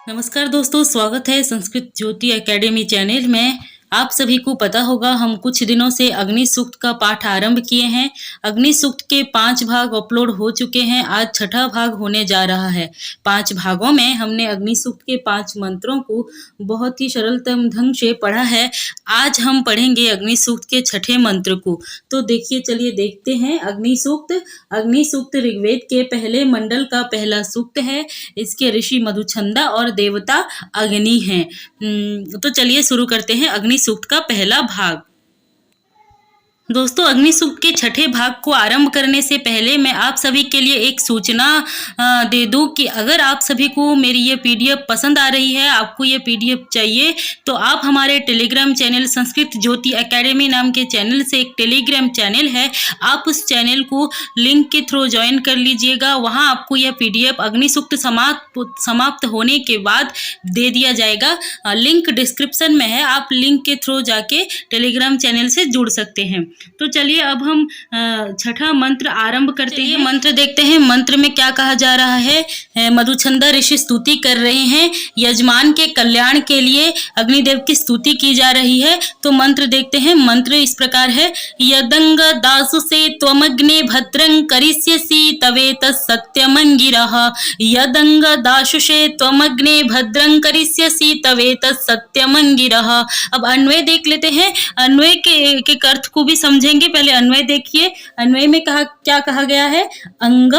नमस्कार दोस्तों, स्वागत है संस्कृत ज्योति एकेडमी चैनल में। आप सभी को पता होगा हम कुछ दिनों से अग्नि सूक्त का पाठ आरंभ किए हैं। अग्नि सूक्त के 5 भाग अपलोड हो चुके हैं। आज छठा भाग होने जा रहा है। 5 भागों में हमने अग्नि सूक्त के 5 मंत्रों को बहुत ही सरलतम ढंग से पढ़ा है। आज हम पढ़ेंगे अग्नि सूक्त के छठे मंत्र को। तो देखिए, चलिए देखते हैं अग्नि सूक्त। अग्नि सूक्त ऋग्वेद के पहले मंडल का पहला सूक्त है। इसके ऋषि मधुछंदा और देवता अग्नि हैं। तो चलिए शुरू करते हैं अग्नि सूक्त का पहला भाग। दोस्तों, अग्नि सूक्त के छठे भाग को आरंभ करने से पहले मैं आप सभी के लिए एक सूचना दे दूं कि अगर आप सभी को मेरी ये पीडीएफ पसंद आ रही है, आपको ये पीडीएफ चाहिए, तो आप हमारे टेलीग्राम चैनल संस्कृत ज्योति एकेडमी नाम के चैनल से एक टेलीग्राम चैनल है, आप उस चैनल को लिंक के थ्रू ज्वाइन कर लीजिएगा। वहाँ आपको यह पीडीएफ अग्नि सूक्त समाप्त होने के बाद दे दिया जाएगा। लिंक डिस्क्रिप्शन में है, आप लिंक के थ्रू जाके टेलीग्राम चैनल से जुड़ सकते हैं। तो चलिए अब हम छठा मंत्र आरंभ करते हैं। मंत्र देखते हैं, मंत्र में क्या कहा जा रहा है। मधुछंदा ऋषि स्तुति कर रहे हैं। यजमान के कल्याण के लिए अग्निदेव की स्तुति की जा रही है। तो मंत्र देखते हैं। मंत्र इस प्रकार है, यदंग दासु से त्वमग्ने भद्रं करिष्यसि तवेत सत्यमंगिरः। यदंग दासु से त्वमग्ने भद्रं करिष्यसि तवेत सत्यमंगिरः। अब अन्वय देख लेते हैं। अन्वय के अर्थ को भी समझेंगे। पहले अन्वय देखिए। अन्वय में क्या कहा गया है। अंग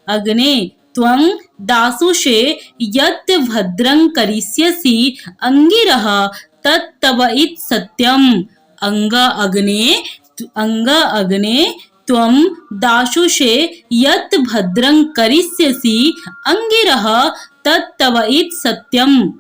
अग्ने त्वं दासुषे यत् भद्रं करिष्यसि अंगिरः तत्तवइत सत्यम। अंग अग्ने त्वं दासुषे यत् भद्रं करिष्यसि अंगिरः तत्तवइत सत्यम।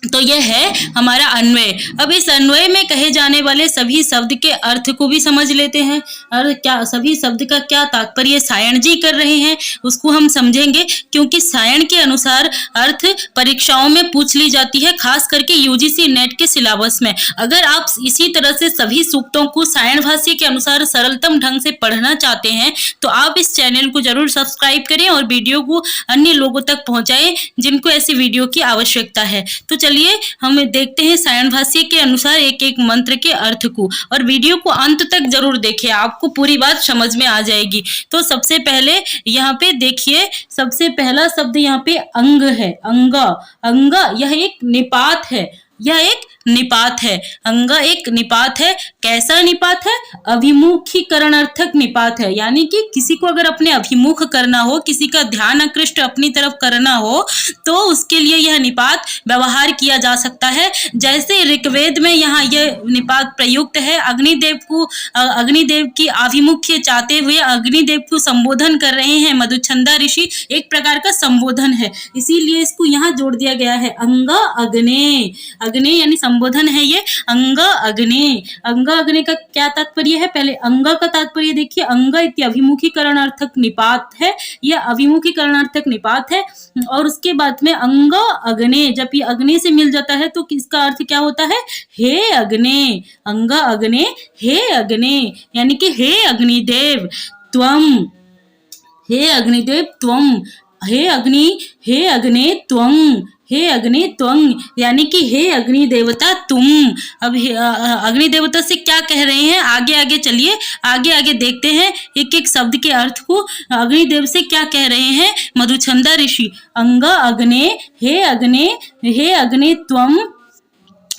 तो यह है हमारा अन्वय। अब इस अन्वय में कहे जाने वाले सभी शब्द के अर्थ को भी समझ लेते हैं। और क्या सभी शब्द का क्या तात्पर्य सायण जी कर रहे हैं उसको हम समझेंगे, क्योंकि सायण के अनुसार अर्थ परीक्षाओं में पूछ ली जाती है, खास करके यूजीसी नेट के सिलेबस में। अगर आप इसी तरह से सभी सूक्तों को सायण भाष्य के अनुसार सरलतम ढंग से पढ़ना चाहते हैं तो आप इस चैनल को जरूर सब्सक्राइब करें और वीडियो को अन्य लोगों तक पहुंचाएं जिनको ऐसी वीडियो की आवश्यकता है। तो चलिए हम देखते हैं सायण भाष्य के अनुसार एक एक मंत्र के अर्थ को, और वीडियो को अंत तक जरूर देखिए, आपको पूरी बात समझ में आ जाएगी। तो सबसे पहले यहाँ पे देखिए, सबसे पहला शब्द यहाँ पे अंग है। अंग यह एक निपात है। अंग एक निपात है। कैसा निपात है। अभिमुखीकरणार्थक निपात है, यानी कि किसी को अगर अपने अभिमुख करना हो, किसी का ध्यान आकृष्ट अपनी तरफ करना हो, तो उसके लिए यह निपात व्यवहार किया जा सकता है। जैसे ऋग्वेद में यहाँ यह निपात प्रयुक्त है। अग्निदेव की आभिमुख्य चाहते हुए अग्निदेव को संबोधन कर रहे हैं मधुछंदा ऋषि, एक प्रकार का संबोधन है, इसीलिए इसको यहाँ जोड़ दिया गया है। अंग अग्ने यानी संबोधन है ये। अंग अग्ने का क्या तात्पर्य है। पहले अंग का तात्पर्य देखिए। अंग इति अभिमुखीकरणार्थक निपात है, यह अभिमुखीकरणार्थक निपात है। और उसके बाद में अंग अग्ने, जब ये अग्नि से मिल जाता है तो किसका अर्थ क्या होता है। हे अग्ने। अंग अग्ने हे अग्ने, यानी कि हे अग्निदेव त्वम। हे अग्निदेव त्वम। हे अग्ने त्वं। हे अग्नि त्वं, यानी कि हे अग्नि देवता तुम। अब अग्नि देवता से क्या कह रहे हैं, आगे चलिए आगे देखते हैं एक एक शब्द के अर्थ को। अग्निदेव से क्या कह रहे हैं मधुछंदा ऋषि। अंग अग्ने हे अग्ने त्वं।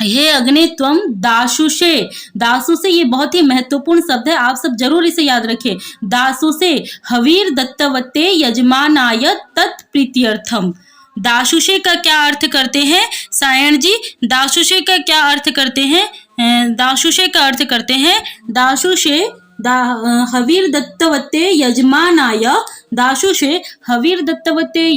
हे अग्नि त्वं दासुषे ये बहुत ही महत्वपूर्ण शब्द है, आप सब जरूर इसे याद रखें। दासुषे हवीर दत्तवते यजमानाय तत्प्रीत्यर्थम। दासुषे का क्या अर्थ करते हैं सायण जी। दासुषे का क्या अर्थ करते हैं। दासुषे का अर्थ करते हैं, दासुषे हवीर दत्तवते यजमानाय। दासुषे हवीर दत्तवते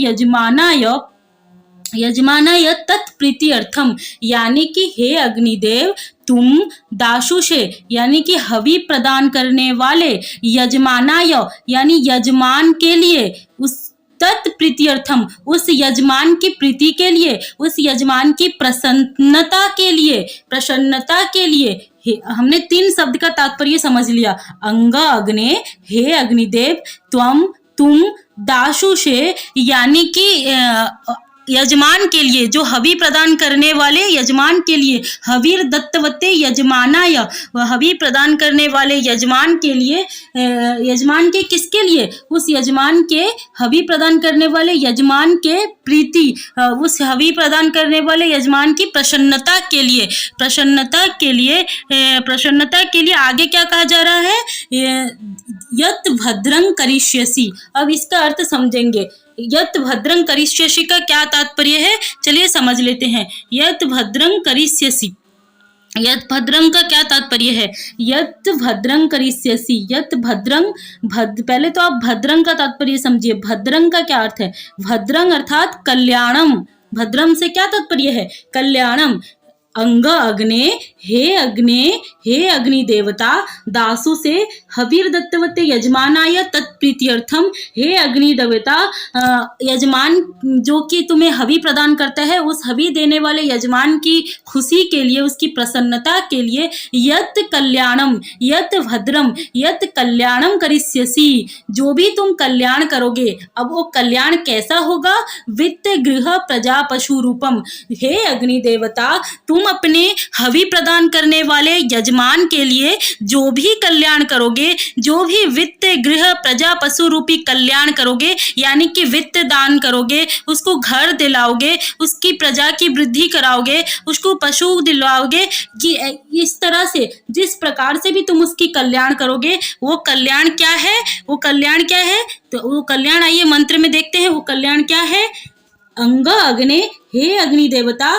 यजमानाय तत्प्रीत्यर्थम, यानी कि हे अग्निदेव तुम दासुषे यानी कि हवि प्रदान करने वाले, यजमानाय यानी यजमान के लिए, उस तत्प्रीत्यर्थम उस यजमान की प्रीति के लिए, उस यजमान की प्रसन्नता के लिए हमने 3 शब्द का तात्पर्य समझ लिया। अंग अग्ने हे अग्निदेव त्वम तुम दासु से यानी कि यजमान के लिए, जो हवि प्रदान करने वाले यजमान के लिए, हवीर दत्तवते यजमानाय, हवि प्रदान करने वाले यजमान के लिए, यजमान के किसके लिए, उस यजमान के, हवि प्रदान करने वाले यजमान के प्रीति, उस हवि प्रदान करने वाले यजमान की प्रसन्नता के लिए, प्रसन्नता के लिए, प्रसन्नता के लिए आगे क्या कहा जा रहा है, यत भद्रं करिष्यसि। अब इसका अर्थ समझेंगे। यत भद्रं करिष्यसि का क्या तात्पर्य है, चलिए समझ लेते हैं। यत भद्रं करिष्यसि, यत भद्रं का क्या तात्पर्य है, यत भद्रं करिष्यसि, यत भद्रं, पहले तो आप भद्रं का तात्पर्य समझिए। भद्रं का क्या अर्थ है, भद्रं अर्थात कल्याणम। भद्रम से क्या तात्पर्य है, कल्याणम। अंग अग्ने, हे अग्नि देवता, दासु से हवीर दत्तवते यजमानाय तत्प्रीत्यर्थम, हे अग्नि देवता, यजमान जो कि तुम्हें हवि प्रदान करता है, उस हवि देने वाले यजमान की खुशी के लिए, उसकी प्रसन्नता के लिए, यत कल्याणम, यत भद्रम, यत कल्याणम करिष्यसि, जो भी तुम कल्याण करोगे। अब वो कल्याण कैसा होगा, वित्त गृह प्रजा पशु रूपम। हे अग्नि देवता, तुम अपने हवि प्रदान करने वाले यजमान के लिए जो भी कल्याण करोगे, जो भी वित्त गृह प्रजा पशु रूपी कल्याण करोगे, यानी कि वित्त दान करोगे, उसको घर दिलाओगे, उसकी प्रजा की वृद्धि कराओगे, उसको पशु दिलाओगे, कि इस तरह से जिस प्रकार से भी तुम उसकी कल्याण करोगे, वो कल्याण क्या है, वो कल्याण क्या है, तो वो कल्याण आइए मंत्र में देखते हैं। वो कल्याण क्या है, अंग अग्ने, हे अग्नि देवता,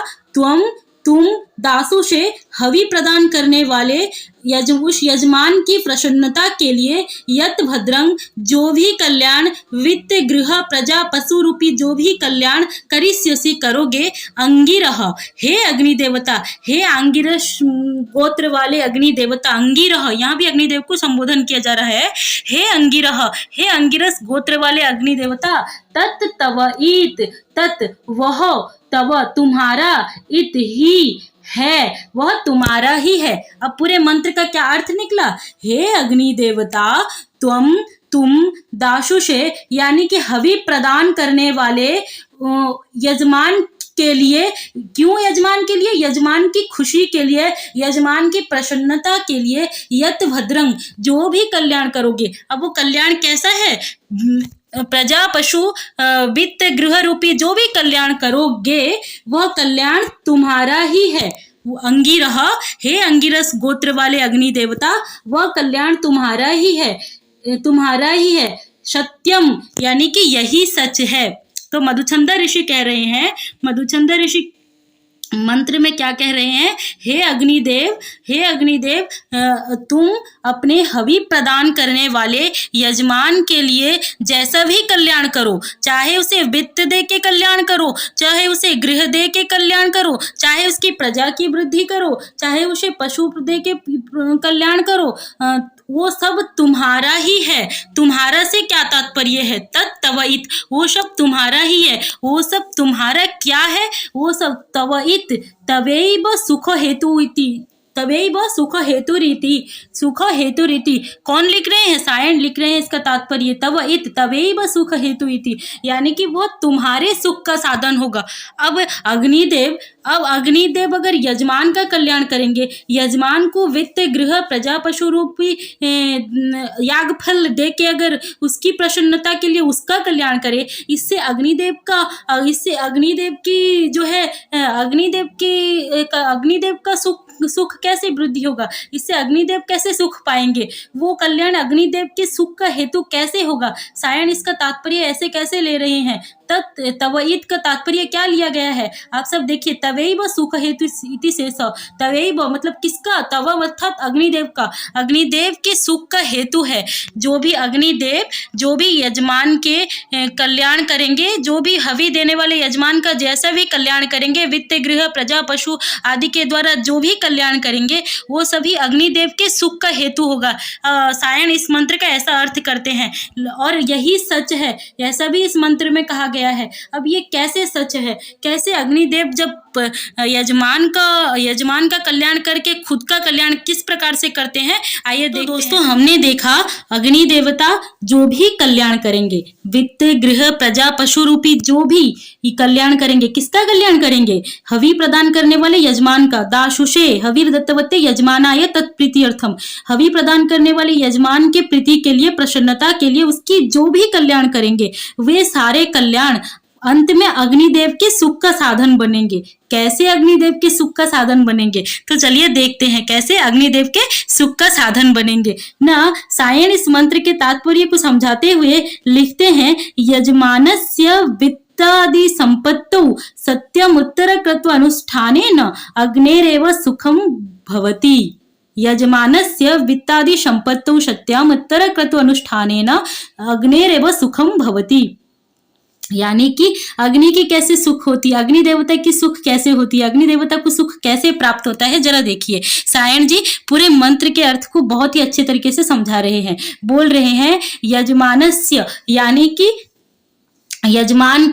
तुम दासों से हवि प्रदान करने वाले उस यजमान की प्रसन्नता के लिए, यत भद्रंग, जो भी कल्याण, वित्त गृह प्रजा पशु रूपी जो भी कल्याण करिष्यसि करोगे, अंगिरह, हे अग्नि देवता, हे अंगिरस गोत्र वाले अग्नि देवता, अंगिरह, यहाँ भी अग्निदेव को संबोधन किया जा रहा है। हे अंगिरह, हे अंगिरस गोत्र वाले अग्नि देवता, तत् तव इत, तत् वह, तव तुम्हारा, इत ही है, वह तुम्हारा ही है। अब पूरे मंत्र का क्या अर्थ निकला, हे अग्नि देवता, तुम दासु से यानी कि हवि प्रदान करने वाले यजमान के लिए, क्यों यजमान के लिए, यजमान की खुशी के लिए, यजमान की प्रसन्नता के लिए, यत भद्रंग, जो भी कल्याण करोगे। अब वो कल्याण कैसा है, प्रजा पशु वित्त गृह रूपी जो भी कल्याण करोगे, वह कल्याण तुम्हारा ही है। वो अंगिरह, हे अंगिरस गोत्र वाले अग्नि देवता, वह कल्याण तुम्हारा ही है, तुम्हारा ही है। सत्यम यानी कि यही सच है। तो मधुचंदा ऋषि कह रहे हैं, मधुचंदा ऋषि मंत्र में क्या कह रहे हैं, हे अग्निदेव, हे अग्निदेव, तुम अपने हवि प्रदान करने वाले यजमान के लिए जैसा भी कल्याण करो, चाहे उसे वित्त दे के कल्याण करो, चाहे उसे गृह दे के कल्याण करो, चाहे उसकी प्रजा की वृद्धि करो, चाहे उसे पशु दे के कल्याण करो, वो सब तुम्हारा ही है। तुम्हारा से क्या तात्पर्य है, तत्तवइत, वो सब तुम्हारा ही है। वो सब तुम्हारा क्या है, वो सब तवइत, तवैव सुख हेतु इति, तवैव सुख हेतु रीति, सुख हेतु रीति। कौन लिख रहे हैं, सायन लिख रहे हैं। इसका तात्पर्य तवइत, तवैव सुख हेतु इति, यानी कि वो तुम्हारे सुख का साधन होगा। अब अग्निदेव, अगर यजमान का कल्याण करेंगे, यजमान को वित्त गृह प्रजा पशु रूपी यागफल दे के अगर उसकी प्रसन्नता के लिए उसका कल्याण करे, इससे अग्निदेव की जो है, अग्निदेव का सुख कैसे वृद्धि होगा, इससे अग्निदेव कैसे सुख पाएंगे, वो कल्याण अग्निदेव के सुख का हेतु कैसे होगा। सायन इसका तात्पर्य ऐसे कैसे ले रहे हैं, तवइत का तात्पर्य क्या लिया गया है, आप सब देखिए। तवैव सुख हेतु इति शेष, तवैव मतलब किसका, तव अर्थात अग्निदेव का, अग्निदेव के सुख का हेतु है। जो भी अग्निदेव, जो भी यजमान के कल्याण करेंगे, जो भी हवि देने वाले यजमान का जैसा भी कल्याण करेंगे, वित्त गृह प्रजा पशु आदि के द्वारा जो भी कल्याण करेंगे वो सभी अग्निदेव के सुख का हेतु होगा। सायण इस मंत्र का ऐसा अर्थ करते हैं और यही सच है, ऐसा भी इस मंत्र में कहा गया है। अब ये कैसे सच है, कैसे अग्निदेव जब यजमान का कल्याण करके खुद का कल्याण किस प्रकार से करते हैं, आइए देखते हैं। दोस्तों, हमने देखा अग्नि देवता जो भी कल्याण करेंगे, वित्त, गृह, प्रजा, पशु रूपी जो भी कल्याण करेंगे, किसका कल्याण करेंगे? हवि प्रदान करने वाले यजमान का। दाशुषे हविर दत्तवत्ते यजमानाय तत्प्रीत्यर्थम। हवि प्रदान करने वाले यजमान के प्रीति के लिए, प्रसन्नता के लिए उसकी जो भी कल्याण करेंगे वे सारे कल्याण अंत में अग्निदेव के सुख का साधन बनेंगे। कैसे अग्निदेव के सुख का साधन बनेंगे, तो चलिए देखते हैं कैसे अग्निदेव के सुख का साधन बनेंगे ना। सायण इस मंत्र के तात्पर्य को समझाते हुए लिखते हैं, यजमानस्य वित्तादि संपत्तौ सत्यम उत्तर कृत्व अनुष्ठानेन अग्नेरेव सुखम भवति। यजमानस्य वित्तादि संपत्तौ सत्यम उत्तर कृत्व अनुष्ठानेन अग्नेरेव सुखम भवति। यानी कि अग्नि की कैसे सुख होती है, अग्नि देवता की सुख कैसे होती है, अग्नि देवता को सुख कैसे प्राप्त होता है, जरा देखिए। सायण जी पूरे मंत्र के अर्थ को बहुत ही अच्छे तरीके से समझा रहे हैं। बोल रहे हैं यजमानस्य, यानी कि यजमान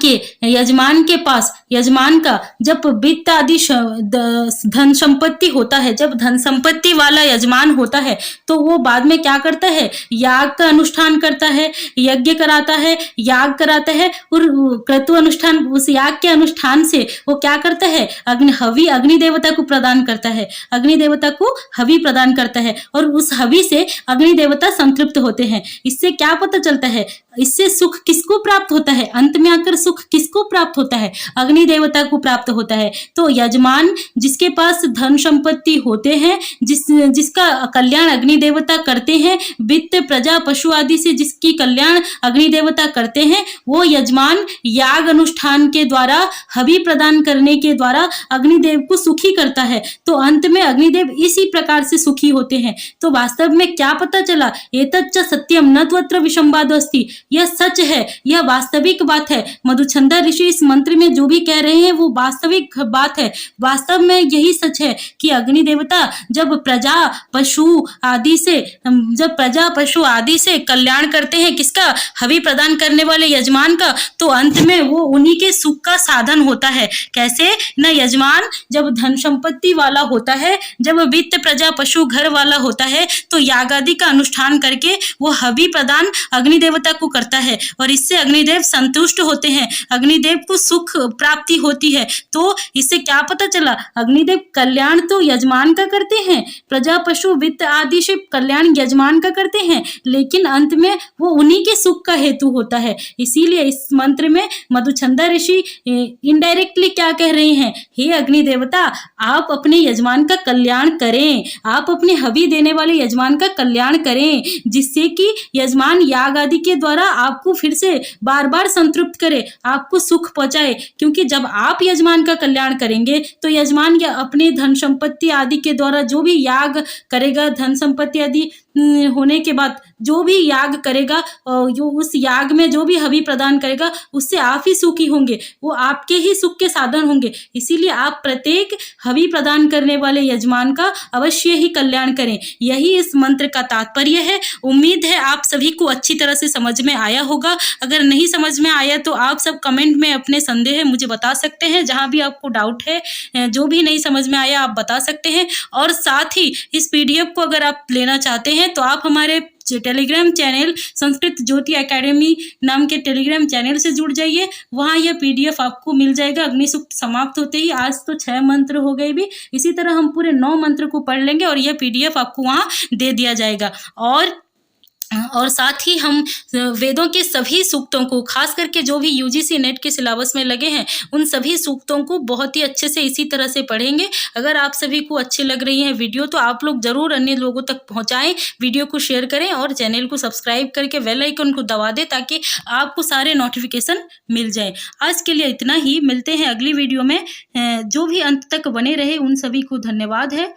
के पास, यजमान का जब वित्त आदि धन संपत्ति होता है, जब धन संपत्ति वाला यजमान होता है तो वो बाद में क्या करता है, याग का अनुष्ठान करता है, यज्ञ कराता है, याग कराता है और क्रतु अनुष्ठान, उस याग के अनुष्ठान से वो क्या करता है, अग्नि देवता को प्रदान करता है, अग्नि देवता को हवि प्रदान करता है और उस हवि से अग्नि देवता संतृप्त होते हैं। इससे क्या पता चलता है, इससे सुख किसको प्राप्त होता है, अंत में आकर सुख किसको प्राप्त होता है, अग्नि देवता को प्राप्त होता है। तो यजमान जिसके पास धन संपत्ति होते हैं, जिसका कल्याण अग्नि देवता करते हैं, वित्त, प्रजा, पशु आदि से जिसकी कल्याण अग्नि देवता करते हैं, वो यजमान याग अनुष्ठान के द्वारा, हवि प्रदान करने के द्वारा अग्निदेव को सुखी करता है। तो अंत में अग्निदेव इसी प्रकार से सुखी होते हैं। तो वास्तव में क्या पता चला, एतच्च सत्यम न त्वत्र विसंवादो अस्ति। यह सच है, यह वास्तविक बात है। मधुचंद्र ऋषि इस मंत्र में जो भी कह रहे हैं वो वास्तविक बात है। वास्तव में यही सच है कि अग्नि देवता जब प्रजा पशु आदि से कल्याण करते हैं, किसका, हवि प्रदान करने वाले यजमान का, तो अंत में वो उन्हीं के सुख का साधन होता है। कैसे न, यजमान जब धन संपत्ति वाला होता है, जब वित्त, प्रजा, पशु, घर वाला होता है, तो याग आदि का अनुष्ठान करके वो हवि प्रदान अग्नि देवता को करता है और इससे अग्निदेव संतुष्ट होते हैं, अग्निदेव को सुख प्राप्ति होती है। तो इससे क्या पता चला, अग्निदेव कल्याण तो यजमान का करते हैं, प्रजा, पशु, वित्त आदि से कल्याण यजमान का करते हैं, लेकिन अंत में वो उन्हीं के सुख का हेतु होता है। इसीलिए इस मंत्र में मधुचंद्र ऋषि इनडायरेक्टली क्या कह रहे हैं, हे अग्नि देवता, आप अपने यजमान का कल्याण करें, आप अपने हवि देने वाले यजमान का कल्याण करें, जिससे कि यजमान याग आदि के द्वारा आपको फिर से बार बार संतृप्त करे, आपको सुख पहुंचाए। क्योंकि जब आप यजमान का कल्याण करेंगे तो यजमान या अपने धन संपत्ति आदि के द्वारा जो भी याग करेगा, धन संपत्ति आदि होने के बाद जो भी याग करेगा, जो उस याग में जो भी हवि प्रदान करेगा, उससे आप ही सुखी होंगे, वो आपके ही सुख के साधन होंगे। इसीलिए आप प्रत्येक हवि प्रदान करने वाले यजमान का अवश्य ही कल्याण करें। यही इस मंत्र का तात्पर्य है। उम्मीद है आप सभी को अच्छी तरह से समझ में आया होगा। अगर नहीं समझ में आया तो आप सब कमेंट में अपने संदेह मुझे बता सकते हैं, जहाँ भी आपको डाउट है, जो भी नहीं समझ में आया आप बता सकते हैं। और साथ ही इस PDF को अगर आप लेना चाहते हैं तो आप हमारे टेलीग्राम चैनल संस्कृत ज्योति एकेडमी नाम के टेलीग्राम चैनल से जुड़ जाइए, वहाँ यह PDF आपको मिल जाएगा। अग्नि सूक्त समाप्त होते ही, आज तो 6 मंत्र हो गए भी, इसी तरह हम पूरे 9 मंत्र को पढ़ लेंगे और यह PDF आपको वहाँ दे दिया जाएगा। और साथ ही हम वेदों के सभी सूक्तों को, खास करके जो भी UGC नेट के सिलेबस में लगे हैं, उन सभी सूक्तों को बहुत ही अच्छे से इसी तरह से पढ़ेंगे। अगर आप सभी को अच्छी लग रही है वीडियो तो आप लोग ज़रूर अन्य लोगों तक पहुंचाएं, वीडियो को शेयर करें और चैनल को सब्सक्राइब करके बेल आइकन को दबा दें ताकि आपको सारे नोटिफिकेशन मिल जाए। आज के लिए इतना ही, मिलते हैं अगली वीडियो में। जो भी अंत तक बने रहे उन सभी को धन्यवाद है।